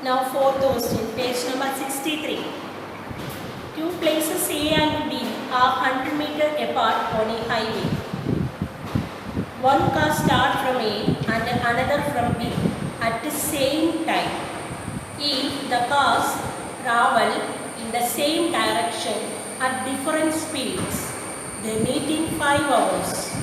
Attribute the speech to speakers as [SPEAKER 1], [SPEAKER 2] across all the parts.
[SPEAKER 1] Now fourth question, page number 63. Two places A and B are 100 meters apart on a highway. One car starts from A and another from B at the same time. If the cars travel in the same direction at different speeds, they meet in 5 hours.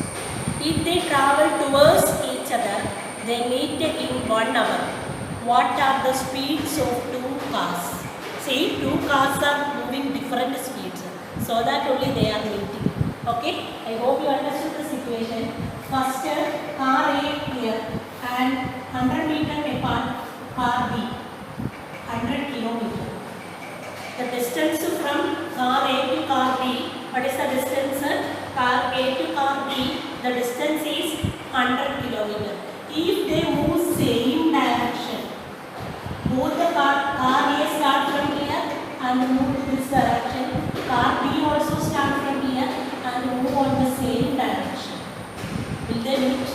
[SPEAKER 1] If they travel towards each other, they meet in 1 hour. What are the speeds of two cars? See, two cars are moving different speeds, so that only they are meeting. Okay, I hope you understood the situation. First, car A here and 100 meters apart car B, 100 kilometers. The distance from car A to car B, what is the distance? Car A to car B, the distance is 100 kilometers. If they move same direction, both the car A start from here and move to this direction, car B also start from here and move on the same direction. Will they meet?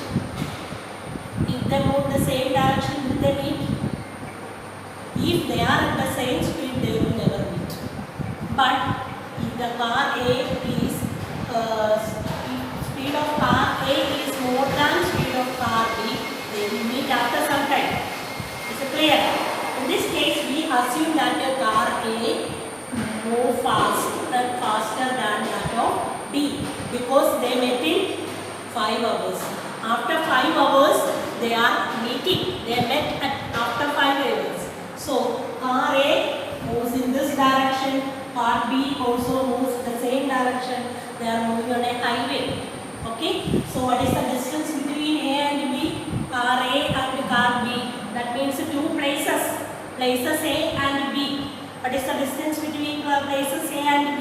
[SPEAKER 1] If they move the same direction, will they meet? If they are at the same speed, they will never meet. But if the car A is speed of car A is more than speed of car B, they will meet after some time. Is it clear? In this case, we assume that the car A move faster than that of B because they met in 5 hours. After 5 hours, they are meeting. They met after 5 hours. So, car A moves in this direction, car B also moves the same direction. They are moving on a highway. Okay. So, what is the distance between A and B? Car A and car B. That means two places A and B. What is the distance between places A and B?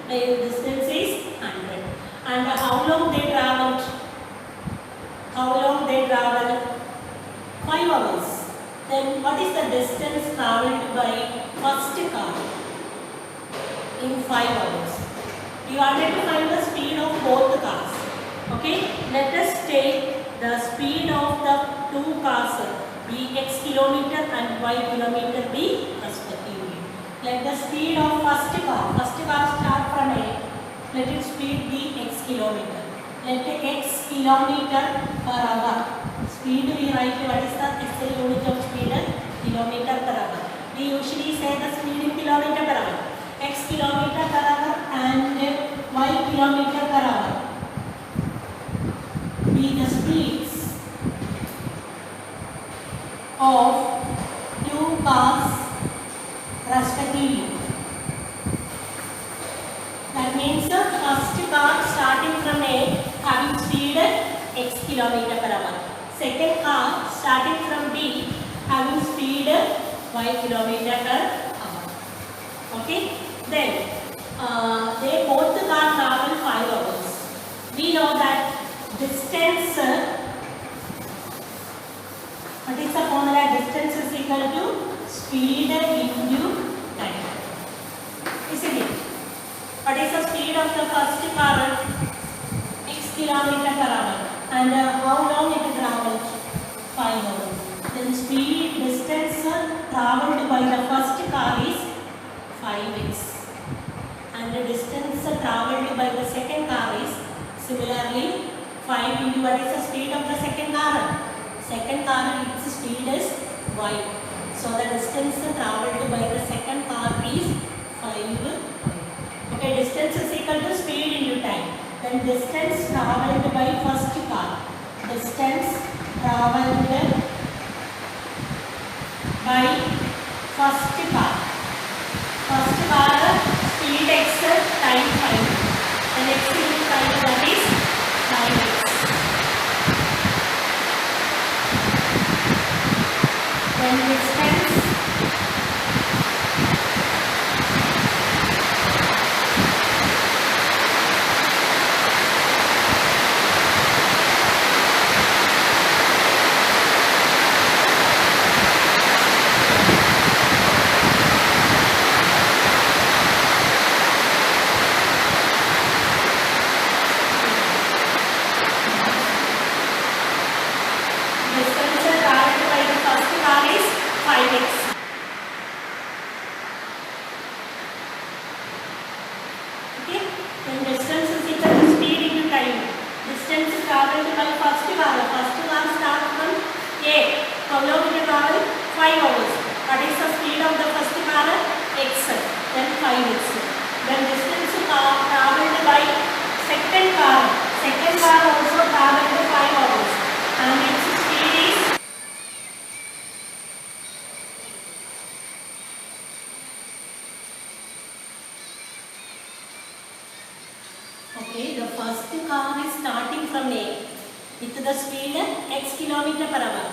[SPEAKER 1] The distance is 100. And how long they traveled? How long they traveled? 5 hours. Then what is the distance traveled by first car in 5 hours? You wanted to find the speed of both cars. Okay, let us take the speed of the two cars, be x kilometer and y kilometer be respectively. Let the speed of first car start from A, let its speed be x kilometer. Let x kilometer per hour. Speed we write what is the SI unit of speed? Kilometer per hour. We usually say the speed in kilometer per hour. X kilometer per hour and y kilometer per hour be the speeds of two cars respectively. That means the first car starting from A having speed x kilometer per hour. Second car starting from B having speed y kilometer per hour. Okay. Then they both the car travel 5 hours. We know that distance. What is the formula? Distance is equal to speed into time. Isn't it? What is the speed of the first car? X kilometer per hour. And how long it travelled? 5 hours. Then speed distance travelled by the first car is 5x. And the distance travelled by the second car is similarly 5 into what is the speed of the second car? Second car its speed is y. So the distance travelled by the second car is 5. Okay, distance is equal to speed into time. Then distance travelled by first car. Distance travelled by first car. First car speed x time 5. Then x into 5 that is 5x. Then distance traveled by the first car is 5x. 5 hours. What is the speed of the first car? X. Then 5x. Then distance traveled by second car. Second car also traveled 5 hours. And its speed is okay. The first car is starting from A with the speed x kilometer per hour.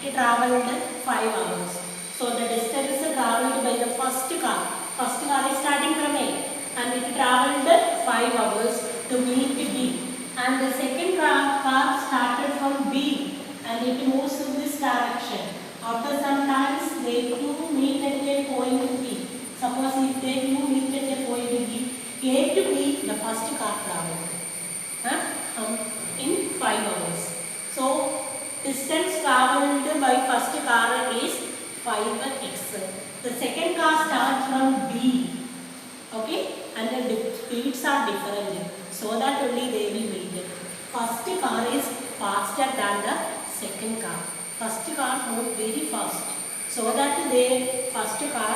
[SPEAKER 1] It traveled 5 hours. So the distance traveled by the first car. First car is starting from A and it traveled 5 hours to meet B. And the second car started from B and it moves in this direction. After some times they two meet at a point B. Suppose if they two meet at a point B, A to B, the first car traveled in 5 hours. So distance traveled by first car is 5x. The second car starts from B, okay, and the speeds are different, so that only they will meet. First car is faster than the second car. First car moves very fast, so that they first car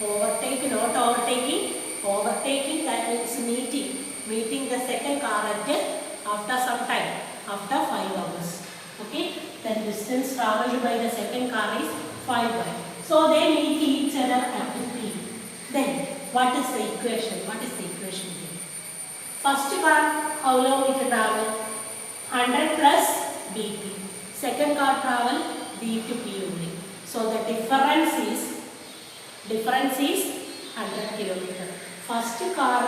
[SPEAKER 1] overtake, not overtaking, that means meeting the second car at after some time, after 5 hours. Okay, then distance traveled by the second car is 5y. So they meet each other at P. Then what is the equation? Here? First car, how long it travel? 100 plus dt. Second car travel d to P only. So the difference is 100 km. First car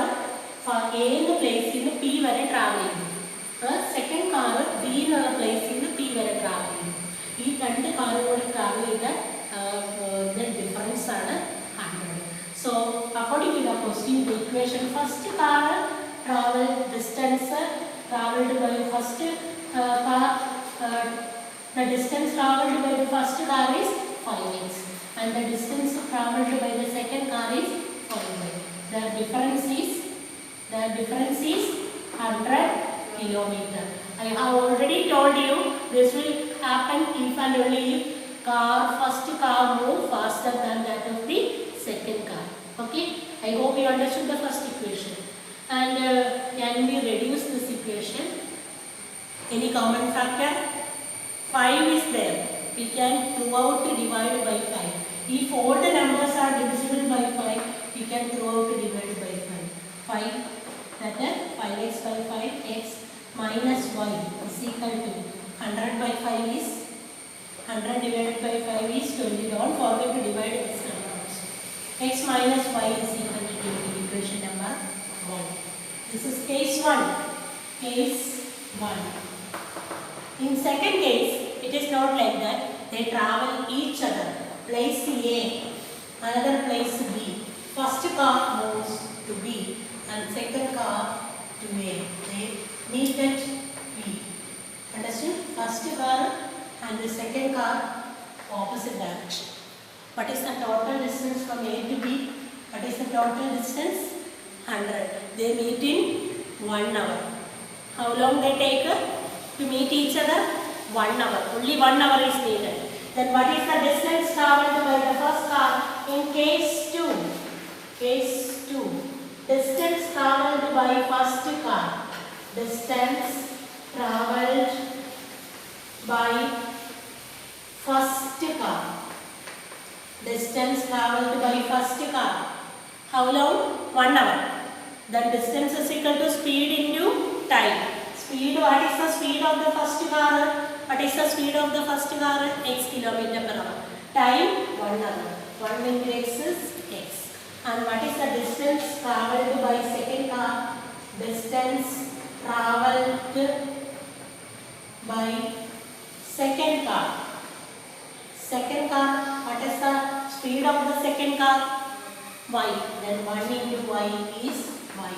[SPEAKER 1] for A in the place in the P where traveling. Second car B in the place in the P where traveling. These two cars travel the difference are 100. So according to the question, the equation, first car travel distance traveled by first car, the distance traveled by the first car is 5x and the distance traveled by the second car is 5y. The difference is 100 kilometer. I have already told you this will happen if and only if first car move faster than that of the second car. Okay, I hope you understood the first equation. And can we reduce this equation? Any common factor? 5 is there. We can throughout divide by 5. If all the numbers are divisible by 5, we can throughout divide by 5. 5, that is 5x by 5x minus y is equal to 100 by 5 is 100 divided by 5 is 20. Don't forget to divide this number. X minus y is equal to 20. Equation number 1. This is case 1. Case 1. In second case, it is not like that. They travel each other. Place A, another place B. First car moves to B and second car to A. They meet at B. Understood? First car and the second car opposite direction. What is the total distance from A to B? What is the total distance? 100. They meet in 1 hour. How long they take to meet each other? 1 hour. Only 1 hour is needed. Then what is the distance traveled by the first car in case 2? Case 2. Distance traveled by first car. Distance traveled by first car. Distance traveled by first car. How long? 1 hour. Then distance is equal to speed into time. Speed, what is the speed of the first car? What is the speed of the first car? X kilometer per hour. Time 1 hour. 1 into x is x. And what is the distance traveled by second car? Distance traveled by second car. Second car, what is the speed of the second car? Y. Then 1 into y is y.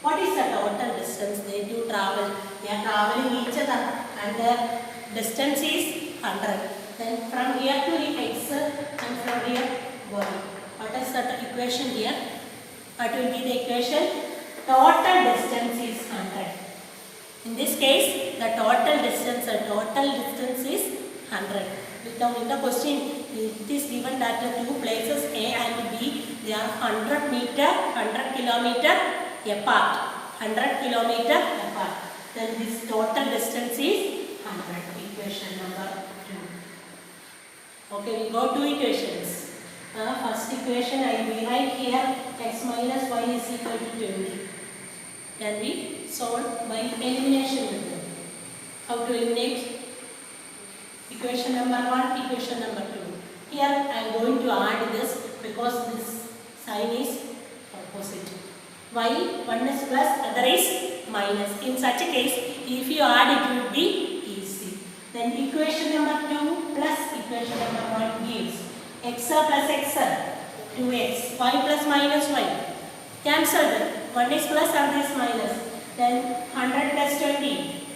[SPEAKER 1] What is the total distance they do travel? They are traveling each other and their distance is 100. Then from here to x and from here y. What is the equation here? What will be the equation? Total distance is 100. In this case, the total distance is 100. Now in the question, it is given that the two places A and B, they are 100 kilometer apart. 100 kilometer apart. Then this total distance is 100. Equation number 2. Okay, we got two equations. First equation I will write here, x minus y is equal to 20. Then we solve by elimination method. How to eliminate? Equation number 1, equation number 2. Here I am going to add this because this sign is opposite. Y, one is plus, other is minus. In such a case, if you add it will be easy. Then equation number 2 plus equation number 1 gives x plus x, 2x, y plus minus y. Cancelled. One is plus, other is minus. Then 100 plus 20,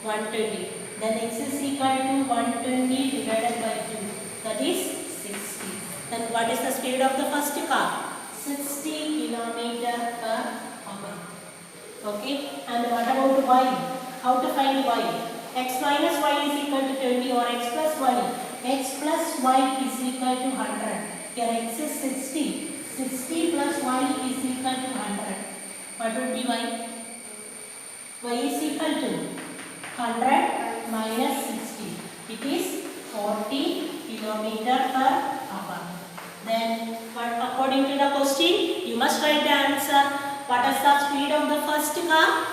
[SPEAKER 1] 120. Then x is equal to 120 divided by 2. That is 60. Then what is the speed of the first car? 60 kilometer per hour. Okay. And what about y? How to find y? X minus y is equal to 20 or x plus y. X plus y is equal to 100. Here x is 60. 60 plus y is equal to 100. What would be y? Y is equal to 100 minus 60. It is 40 kilometer per hour. Then, according to the question, you must write the answer. What is the speed of the first car?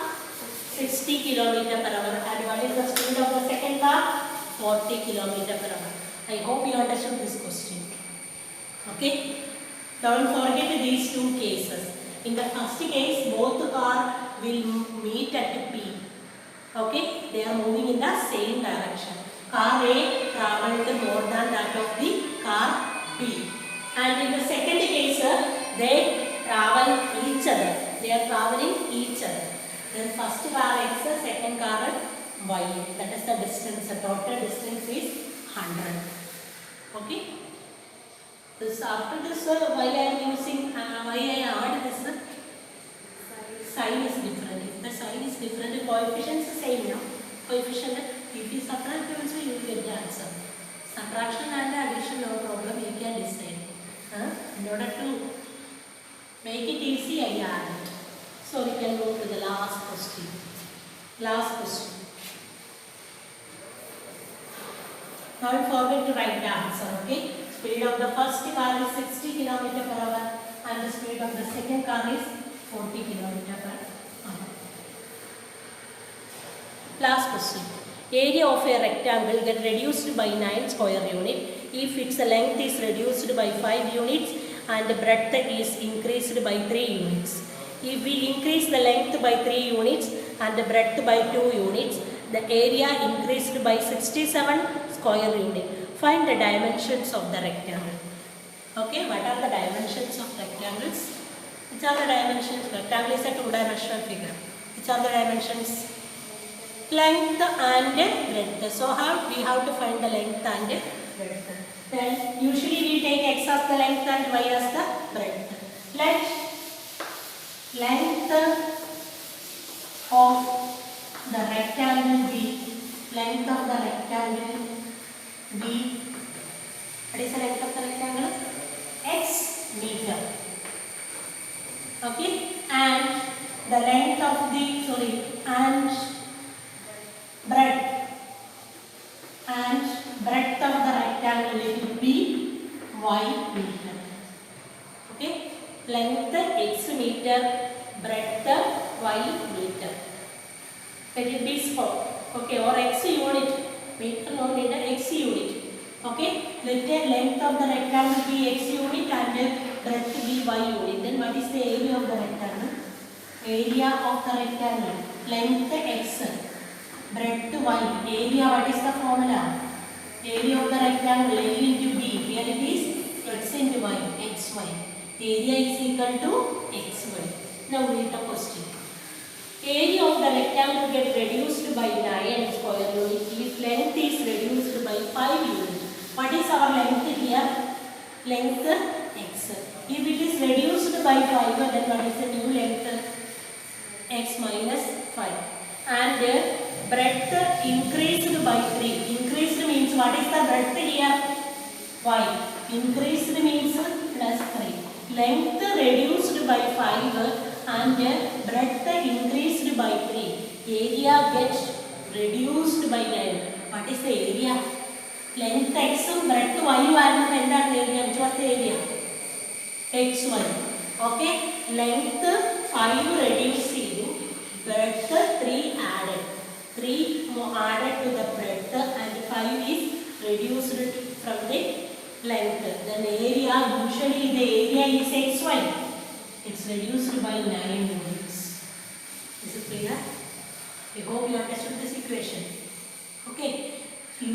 [SPEAKER 1] 60 kilometer per hour. And what is the speed of the second car? 40 kilometer per hour. I hope you understood this question. Okay. Don't forget these two cases. In the first case, both cars will meet at P. Okay, they are moving in the same direction. Car A traveled more than that of the car B. And in the second case, they travel each other. They are traveling each other. Then first car X, second car Y. That is the distance. The total distance is 100. Okay. This after this, why I am using, why I add this? Sign is different. If the sign is different, the coefficients is same now. Coefficient, if you subtract also you will get the answer. Subtraction and addition, no problem, you can decide. In order to make it easy, I add it. So we can go to the last question. Last question. Don't forget to write the answer, okay? Speed of the first car is 60 km per hour and the speed of the second car is 40 km per hour. Last question. Area of a rectangle get reduced by 9 square units if its length is reduced by 5 units and breadth is increased by 3 units. If we increase the length by 3 units and the breadth by 2 units, the area increased by 67 square units. Find the dimensions of the rectangle. Okay, what are the dimensions of rectangles? Which are the dimensions? Rectangle is a two-dimensional figure. Which are the dimensions? Length and breadth. So we have to find the length and breadth. Then usually we take x as the length and y as the breadth. Let length of the rectangle be, length of the rectangle be, what is the length of the rectangle? X meter. Okay, and the length of the, and breadth of the rectangle will be y meter. Okay, length x meter, breadth y meter. Let it be square. Okay, or x unit. Meter no meter, x unit. Okay, let the length of the rectangle be x unit and breadth be y unit. Then what is the area of the rectangle? Area of the rectangle. Length x, breadth y. Area, what is the formula? Area of the rectangle, A into B. Here it is x into y, xy. Area is equal to xy. Now read the question. Area of the rectangle gets reduced by 9 square units if length is reduced by 5 units. What is our length here? Length x. If it is reduced by 5, then what is the new length? X minus 5. And breadth increased by 3. Increased means what is the breadth here? y. Increased means plus 3. Length reduced by 5 and breadth increased by 3. Area gets reduced by 9. What is the area? Length x, breadth y ആയിരുന്നു എന്താണ് area? Which was the area? xy. Okay. Length 5 reduced ചെയ്തു. Breadth 3 added. 3 more added to the breadth and 5 is reduced from the length. Then area, usually the area is xy. It's reduced by 9 units. Is it clear? I hope you understood this equation. Okay.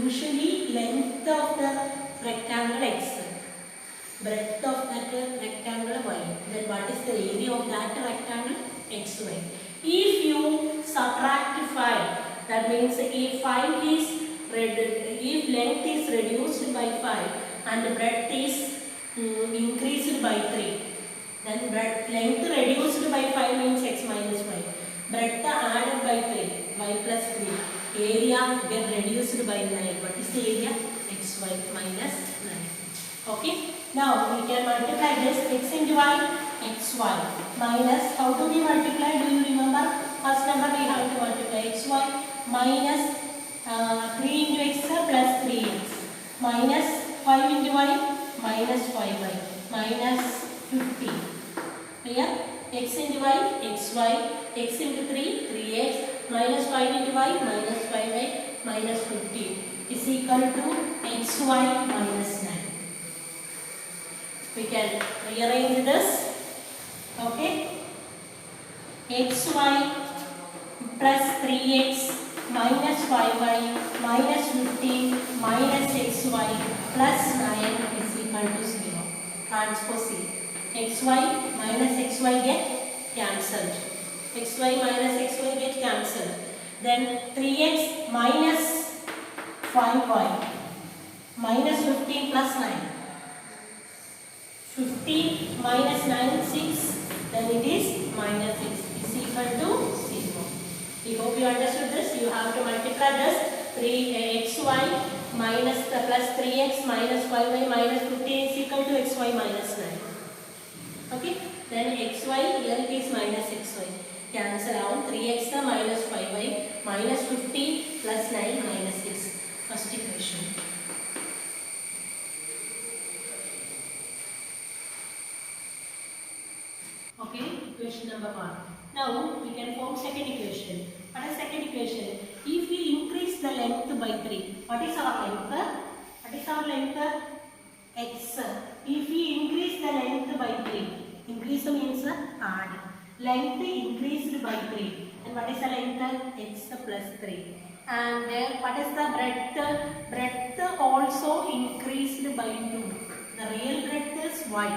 [SPEAKER 1] Usually length of the rectangle x, breadth of that rectangle y. Then what is the area of that rectangle? Xy. If you subtract 5, that means if 5 is if length is reduced by 5 and breadth is increased by 3, then length reduced by 5 means x minus 5. Breadth added by 3, y plus 3. Area get reduced by 9. What is the area? Xy minus 9. Okay. Now we can multiply this x into y, xy minus, how do we multiply? Do you remember? First number we have to multiply xy minus 3 into x plus 3x minus 5 into y minus 5y minus 50. Clear? X into y, xy, x into 3, 3x minus 5 into y minus 5y minus 50 is equal to xy minus 9. We can rearrange this. Okay. xy plus 3x minus 5y minus 50 minus xy plus 9 is equal to 0. Transpose C. Xy minus xy get cancelled. Xy minus xy get cancelled. Then 3x minus 5y minus 15 plus 9. 15 minus 9, 6. Then it is minus 6 is equal to 0. We hope you understood this. You have to multiply this 3xy minus the plus 3x minus 5y minus 15 is equal to xy minus 9. Okay. Then xy here it is minus xy. Cancel out 3x minus 5y minus 15 plus 9 minus 6. First equation. Okay, equation number 1. Now we can form second equation. What is second equation? If we increase the length by 3, what is our length? What is our length? X. If we increase the length by 3, increase means add. Length increased by 3. And what is the length? X plus 3. And what is the breadth? Breadth also increased by 2. The real breadth is y.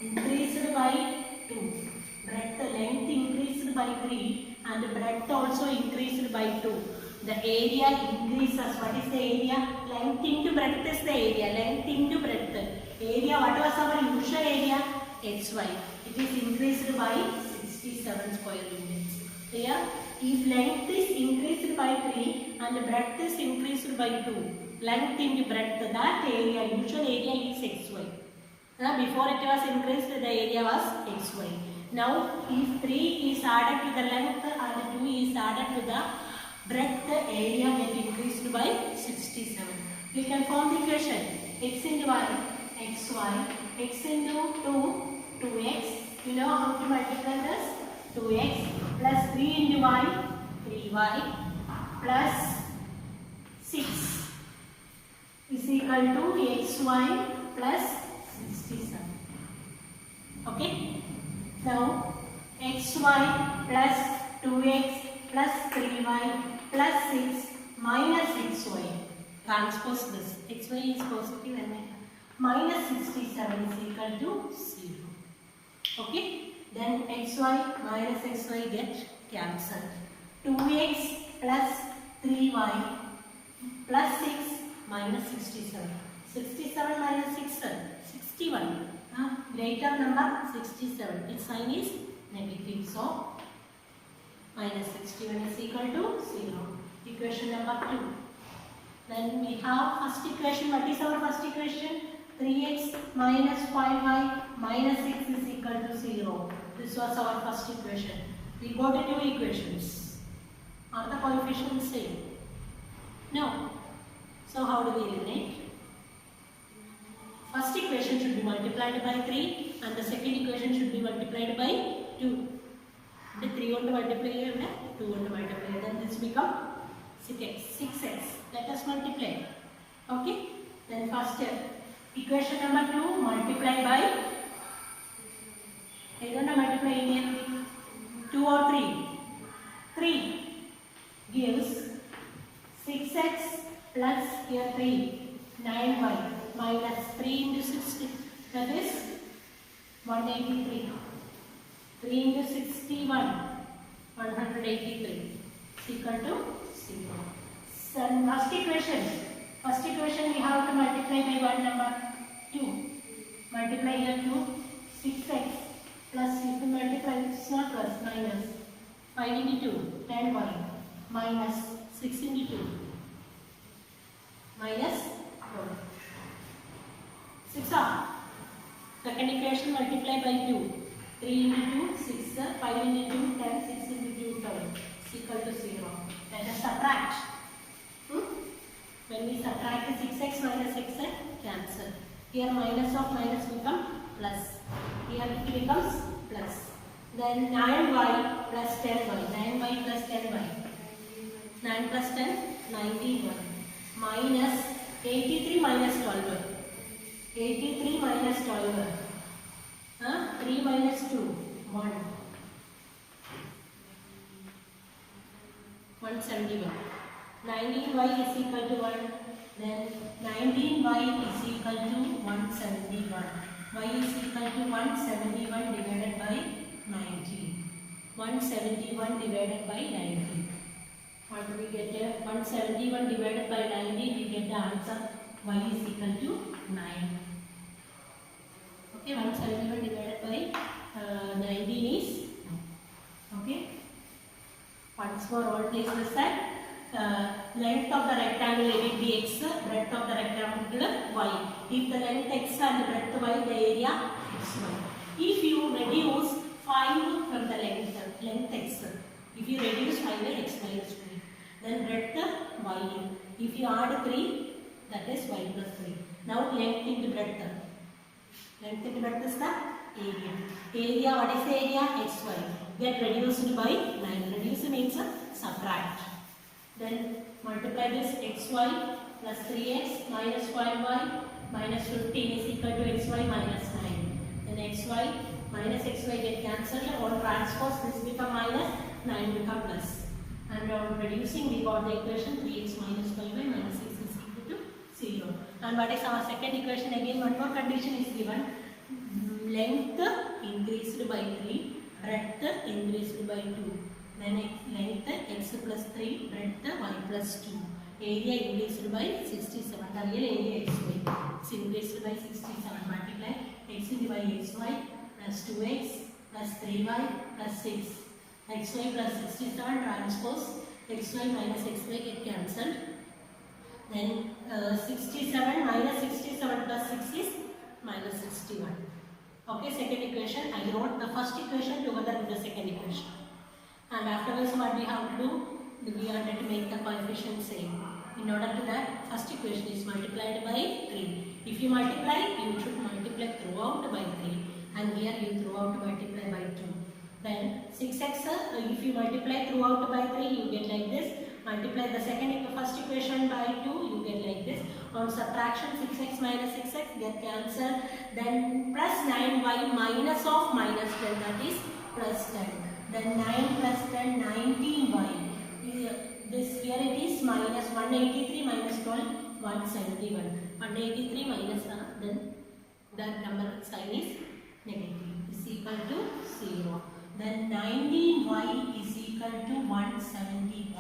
[SPEAKER 1] Increased by 2. Breadth length increased by 3 and breadth also increased by 2. The area increases. What is the area? Length into breadth is the area. Length into breadth. Area, what was our usual area? xy. It is increased by 67 square units. Here, if length is increased by 3 and breadth is increased by 2, length into breadth, that area, usual area is xy. Before it was increased, the area was xy. Now, if 3 is added to the length and 2 is added to the breadth, area will be increased by 67. We can form the equation x into y, xy, x into 2, 2x. You know how to multiply this? 2x plus 3 into y, 3y plus 6 is equal to xy plus 67. Okay. Now xy plus 2x plus 3y plus 6 minus xy. Transpose this. xy is positive and minus 67 is equal to 0. Okay. Then xy minus xy get cancelled. 2x plus 3y plus 6 minus 67. 67 minus 6, 61. Greater number 67. Its sign is negative. So, minus 61 is equal to 0. Equation number 2. Then we have first equation. What is our first equation? 3x minus 5y minus 6 is equal to 0. This was our first equation. We got two equations. Are the coefficients same? No. So how do we eliminate? First equation should be multiplied by 3 and the second equation should be multiplied by 2. The 3 on the multiplier and 2 on the multiplier. Then this become 6x. Let us multiply. Okay. Then first equation number 2 multiply by either multiply in 2 or 3. 3 gives 6x plus here 3 9y minus 3 into 60, that is 183. 3 into 61 183 is equal to 0. So first equation we have to multiply by one number 2. Multiply here 2 6x plus, if you multiply it's not plus, minus 5 into 2 10y minus 6 into 2 minus 4. 6 up. Second equation multiply by 2. 3 into 2 6, 5 into 2 10, 6 into 2 12 is equal to 0. Let us subtract. When we subtract 6x minus x cancel. Here minus of minus become plus. Here it becomes plus. Then 9y plus 10y. 9y plus 10y. 9 plus 10 91 minus 83 minus 12. 83 minus 12. 3 minus 2 1. 171. 19y is equal to 1. Then 19y is equal to 171. Y is equal to 171 divided by 19. 171 divided by 19. What do we get here? 171 divided by 19, we get the answer. Y is equal to 9. Okay, 171 divided by 19 is 9. Okay. Once more, all places that length of the rectangle let it be x, breadth of the rectangle y. If the length x and the breadth y, the area xy. If you reduce 5 from the length x, if you reduce 5 x minus 2, then breadth y. If you add 3, that is y plus 3. Now length into breadth. Length into breadth is the area. Area, what is the area? Xy. Get reduced by 9. Reduce means subtract. Then multiply this xy plus 3x minus 5y minus 15 is equal to xy minus 9. Then xy minus xy get cancelled. On transpose this become minus, 9 become plus. And on reducing we got the equation 3x minus 5y minus 6 is equal to 0. And what is our second equation? Again one more condition is given. Length increased by 3, breadth increased by 2. Then length x plus 3, breadth y plus 2. Area increased by 67. The real area xy is increased by 67. Multiply x by xy plus 2x plus 3y plus 6. xy plus 67 transpose xy minus xy get cancelled. Then 67 minus 67 plus 6 is minus 61. Okay, second equation. I wrote the first equation together with the second equation. And afterwards what we have to do? We are going to make the coefficient same. In order to that, first equation is multiplied by 3. If you multiply, you should multiply throughout by 3. And here you throughout multiply by 2. Then 6x, if you multiply throughout by 3, you get like this. Multiply the first equation by 2, you get like this. On subtraction, 6x minus 6x get cancelled. Then plus 9y minus of minus 10, that is plus 10. Then 9 plus 10, 19y. This here it is minus 183 minus 12, 171. 183 minus, then that number sign is negative. Is equal to 0. Then 19y is equal to 171.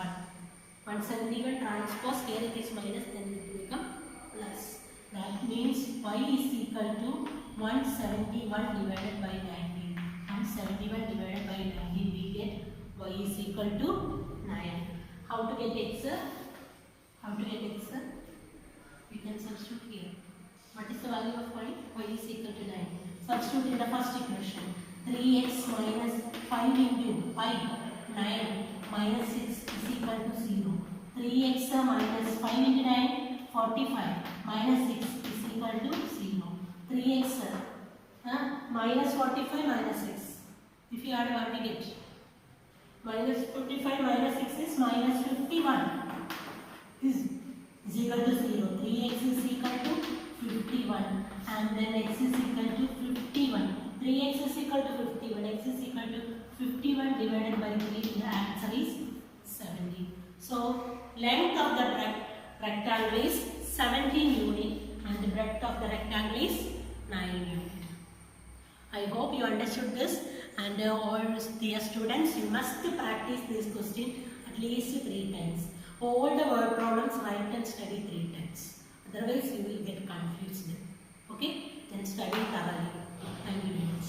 [SPEAKER 1] 171 transpose, here it is minus, then it will become plus. That means y is equal to 171 divided by 19. 171 divided by 19, we get y is equal to 9. How to get x? How to get x? We can substitute here. What is the value of y? Y is equal to 9. Substitute in the first equation. 3x minus 5 into y, 9 minus 6 is equal to 0. 3x minus 5 into 9, 45 minus 6 is equal to 0. 3x minus 45 minus 6. If you add, what we get? Minus 45 minus 6 is minus 51 is equal to 0. 3x is equal to 51 and then x is equal to 51. 3x is equal to 51. X is equal to 51 divided by 3. The answer is 70. So length of the rectangle is 17 unit and the breadth of the rectangle is 9 unit. I hope you understood this, and all dear students, you must practice this question at least 3 times. All the word problems write and study 3 times. Otherwise you will get confused. Okay? Then study thoroughly. Thank you very much.